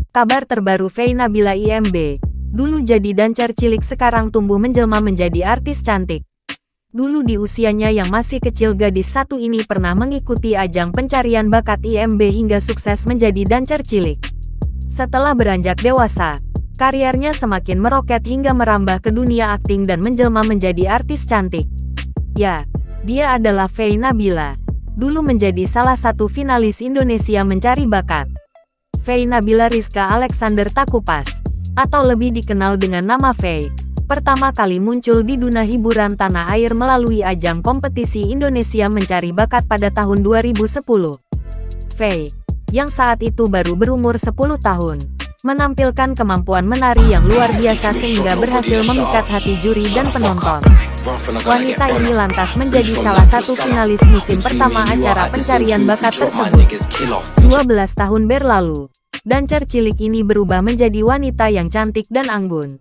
Kabar terbaru Faye Nabila IMB. Dulu jadi dancer cilik sekarang tumbuh menjelma menjadi artis cantik. Dulu di usianya yang masih kecil gadis satu ini pernah mengikuti ajang pencarian bakat IMB hingga sukses menjadi dancer cilik. Setelah beranjak dewasa, karirnya semakin meroket hingga merambah ke dunia akting dan menjelma menjadi artis cantik. Ya, dia adalah Faye Nabila. Dulu menjadi salah satu finalis Indonesia Mencari Bakat. Faye Nabila Rizka Alexander Takupas, atau lebih dikenal dengan nama Faye, pertama kali muncul di dunia hiburan tanah air melalui ajang kompetisi Indonesia Mencari Bakat pada tahun 2010. Faye, yang saat itu baru berumur 10 tahun, menampilkan kemampuan menari yang luar biasa sehingga berhasil memikat hati juri dan penonton. Wanita ini lantas menjadi salah satu finalis musim pertama acara pencarian bakat tersebut. 12 tahun berlalu, dancer cilik ini berubah menjadi wanita yang cantik dan anggun.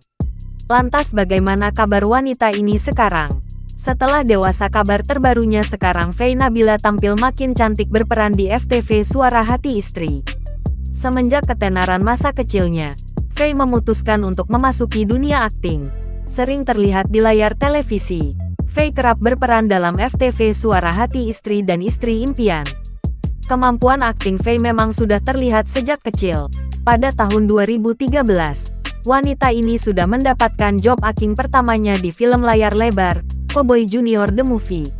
Lantas bagaimana kabar wanita ini sekarang? Setelah dewasa, kabar terbarunya sekarang Faye Nabila tampil makin cantik berperan di FTV Suara Hati Istri. Semenjak ketenaran masa kecilnya, Faye memutuskan untuk memasuki dunia akting. Sering terlihat di layar televisi, Faye kerap berperan dalam FTV Suara Hati Istri dan Istri Impian. Kemampuan akting Faye memang sudah terlihat sejak kecil. Pada tahun 2013, wanita ini sudah mendapatkan job akting pertamanya di film layar lebar, Cowboy Junior The Movie.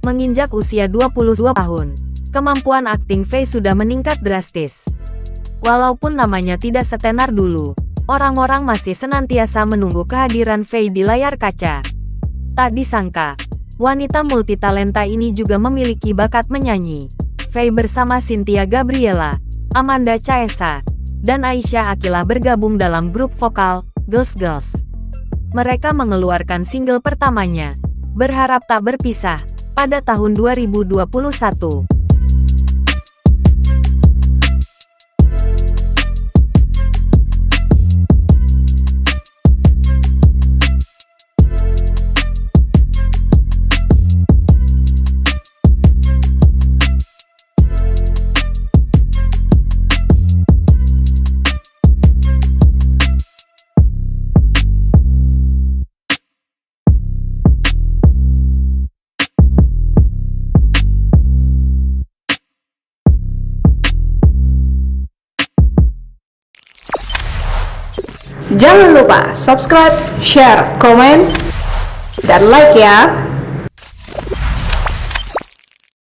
Menginjak usia 22 tahun, kemampuan akting Faye sudah meningkat drastis. Walaupun namanya tidak setenar dulu, orang-orang masih senantiasa menunggu kehadiran Faye di layar kaca. Tak disangka, wanita multitalenta ini juga memiliki bakat menyanyi. Faye bersama Cynthia Gabriela, Amanda Caesa, dan Aisyah Akilah bergabung dalam grup vokal Girls Girls. Mereka mengeluarkan single pertamanya, Berharap Tak Berpisah, pada tahun 2021. Jangan lupa subscribe, share, komen, dan like ya.